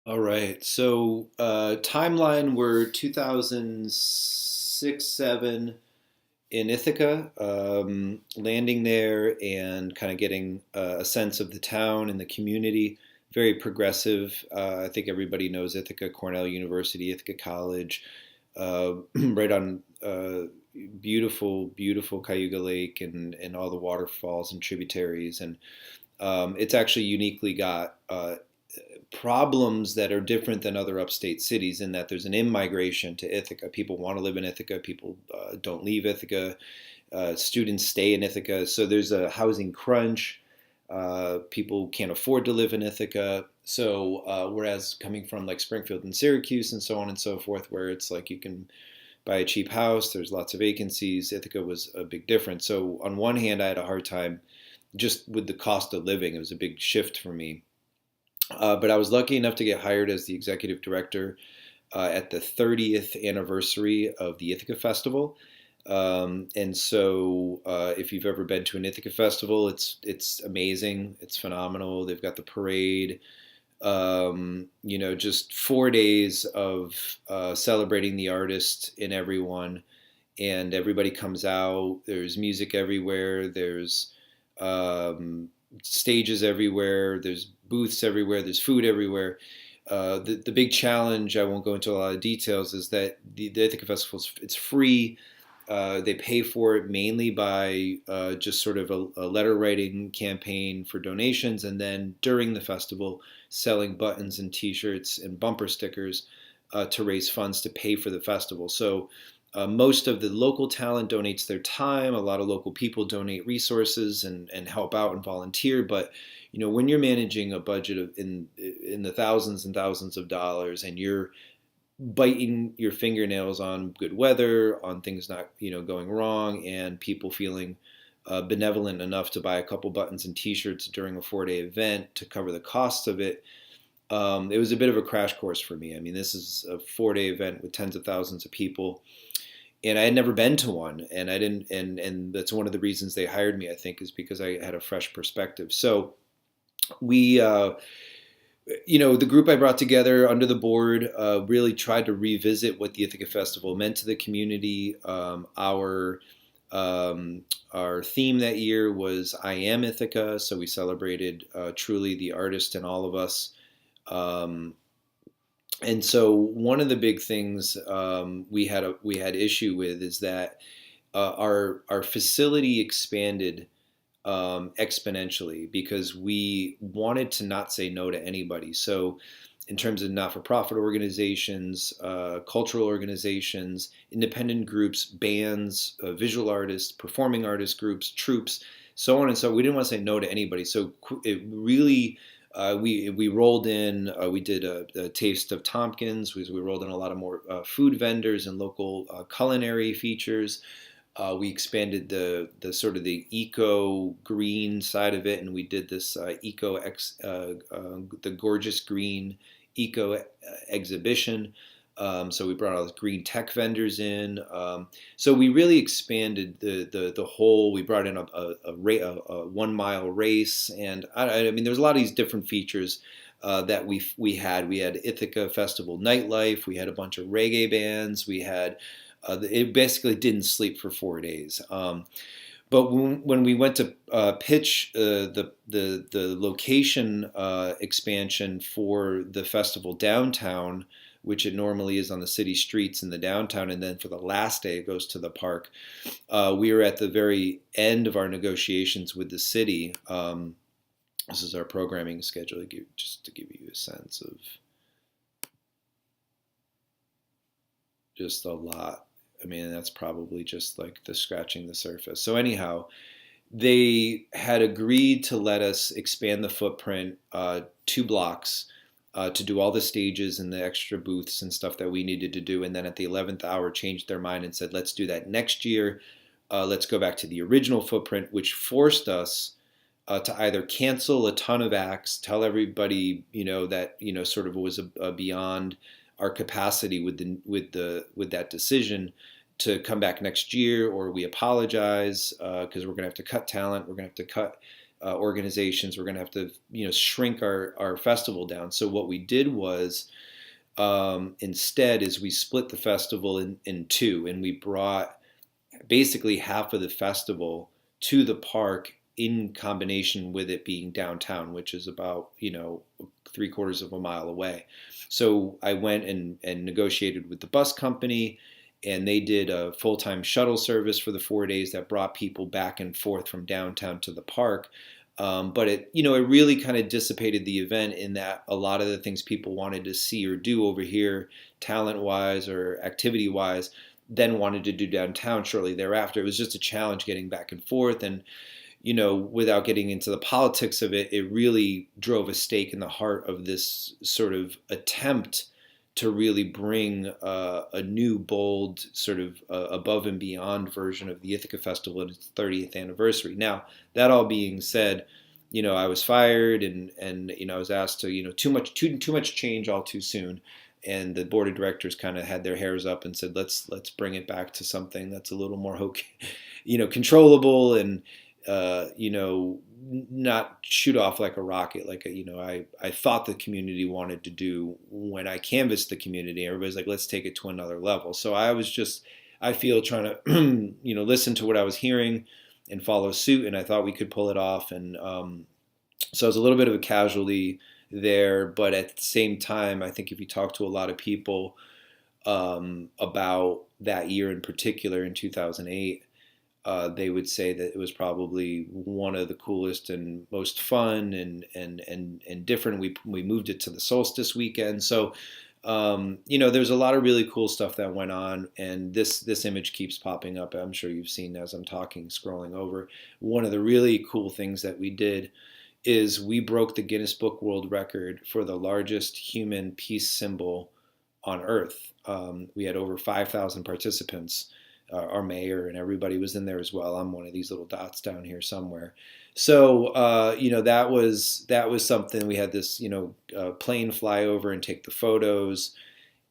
All right. So timeline we're 2006, 7 in Ithaca, landing there and kind of getting a sense of the town and the community. Very progressive. I think everybody knows Ithaca, Cornell University, Ithaca College, right on beautiful, beautiful Cayuga Lake and all the waterfalls and tributaries. And it's actually uniquely got problems that are different than other upstate cities in that there's an in-migration to Ithaca. People want to live in Ithaca. People don't leave Ithaca. Students stay in Ithaca. So there's a housing crunch. People can't afford to live in Ithaca. So whereas coming from like Springfield and Syracuse and so on and so forth, where it's like you can buy a cheap house, there's lots of vacancies. Ithaca was a big difference. So on one hand, I had a hard time just with the cost of living. It was a big shift for me. But I was lucky enough to get hired as the executive director at the 30th anniversary of the Ithaca Festival. And so, if you've ever been to an Ithaca Festival, it's amazing. It's phenomenal. They've got the parade. Just 4 days of celebrating the artist and everyone, and everybody comes out. There's music everywhere. There's stages everywhere. There's booths everywhere. There's food everywhere. The big challenge, I won't go into a lot of details, is that the Ithaca Festival it's free. They pay for it mainly by just sort of a letter writing campaign for donations, and then during the festival, selling buttons and T-shirts and bumper stickers to raise funds to pay for the festival. So most of the local talent donates their time. A lot of local people donate resources and help out and volunteer. But when you're managing a budget of in the thousands and thousands of dollars, and you're biting your fingernails on good weather, on things not going wrong, and people feeling benevolent enough to buy a couple buttons and T-shirts during a 4-day event to cover the costs of it. It was a bit of a crash course for me. I mean, this is a 4-day event with tens of thousands of people, and I had never been to one, and I didn't, and that's one of the reasons they hired me, I think, is because I had a fresh perspective. So we, the group I brought together under the board really tried to revisit what the Ithaca Festival meant to the community. Our theme that year was "I Am Ithaca," so we celebrated truly the artist in all of us. Um, and so one of the big things we had issue with is that our facility expanded exponentially because we wanted to not say no to anybody. So in terms of not-for-profit organizations, cultural organizations, independent groups, bands, visual artists, performing artist groups, troops, so on and so. We didn't want to say no to anybody. So it really we rolled in. We did a taste of Tompkins. We rolled in a lot of more food vendors and local culinary features. We expanded the sort of the eco green side of it, and we did this the gorgeous green eco exhibition. So we brought all the green tech vendors in. So we really expanded the whole. We brought in a 1 mile race, and I mean, there's a lot of these different features that we had. We had Ithaca Festival nightlife. We had a bunch of reggae bands. We had it basically didn't sleep for 4 days. But when we went to pitch the location expansion for the festival downtown, which it normally is on the city streets in the downtown, and then for the last day it goes to the park, we were at the very end of our negotiations with the city. This is our programming schedule, just to give you a sense of just a lot. I mean, that's probably just like the scratching the surface. So anyhow, they had agreed to let us expand the footprint 2 blocks to do all the stages and the extra booths and stuff that we needed to do. And then at the 11th hour, changed their mind and said, let's do that next year. Let's go back to the original footprint, which forced us to either cancel a ton of acts, tell everybody, that, sort of was beyond our capacity with that decision, to come back next year, or we apologize because we're going to have to cut talent. We're going to have to cut organizations, we're going to have to shrink our festival down. So what we did was instead is we split the festival in two, and we brought basically half of the festival to the park in combination with it being downtown, which is about 3/4 of a mile away. So I went and negotiated with the bus company, and they did a full-time shuttle service for the 4 days that brought people back and forth from downtown to the park. But it really kind of dissipated the event in that a lot of the things people wanted to see or do over here, talent-wise or activity-wise, then wanted to do downtown shortly thereafter. It was just a challenge getting back and forth. And without getting into the politics of it, it really drove a stake in the heart of this sort of attempt to really bring a new, bold, sort of above and beyond version of the Ithaca Festival at its 30th anniversary. Now, that all being said, I was fired, and I was asked to, too much change all too soon, and the board of directors kind of had their hairs up and said, let's bring it back to something that's a little more controllable, and not shoot off like a rocket, like I thought the community wanted to do when I canvassed the community. Everybody's like, let's take it to another level. So I feel trying to listen to what I was hearing and follow suit, and I thought we could pull it off. And so I was a little bit of a casualty there, but at the same time, I think if you talk to a lot of people about that year in particular, in 2008, they would say that it was probably one of the coolest and most fun and different. We moved it to the solstice weekend, so there's a lot of really cool stuff that went on. And this image keeps popping up. I'm sure you've seen as I'm talking, scrolling over. One of the really cool things that we did is we broke the Guinness Book World Record for the largest human peace symbol on Earth. We had over 5,000 participants. Our mayor and everybody was in there as well. I'm one of these little dots down here somewhere. So that was something. We had this plane fly over and take the photos,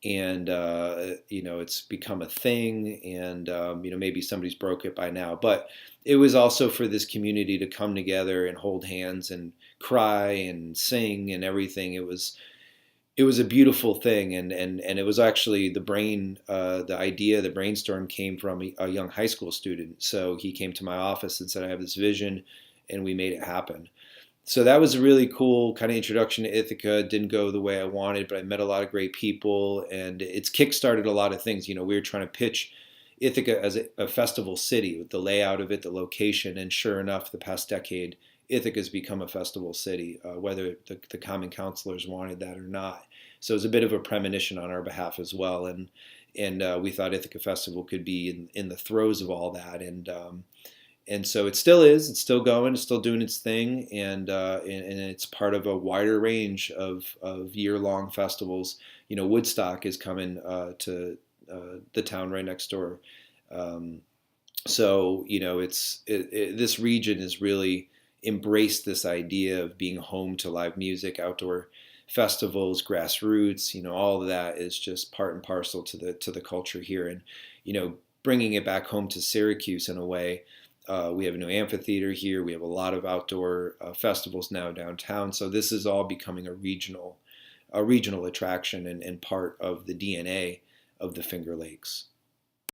and it's become a thing. And maybe somebody's broke it by now, but it was also for this community to come together and hold hands and cry and sing and everything. It was a beautiful thing, and it was actually the brainstorm came from a young high school student. So he came to my office and said, I have this vision, and we made it happen. So that was a really cool kind of introduction to Ithaca. It didn't go the way I wanted, but I met a lot of great people, and it's kickstarted a lot of things. We were trying to pitch Ithaca as a festival city with the layout of it, the location, and sure enough, the past decade, Ithaca's become a festival city, whether the common councilors wanted that or not. So it was a bit of a premonition on our behalf as well, and we thought Ithaca Festival could be in the throes of all that, and so it still is. It's still going. It's still doing its thing, and it's part of a wider range of year-long festivals. Woodstock is coming to the town right next door. So this region has really embraced this idea of being home to live music, outdoor festivals, grassroots. All of that is just part and parcel to the culture here, and bringing it back home to Syracuse in a way. We have a new amphitheater here. We have a lot of outdoor festivals now downtown. So this is all becoming a regional attraction and part of the DNA of the Finger Lakes.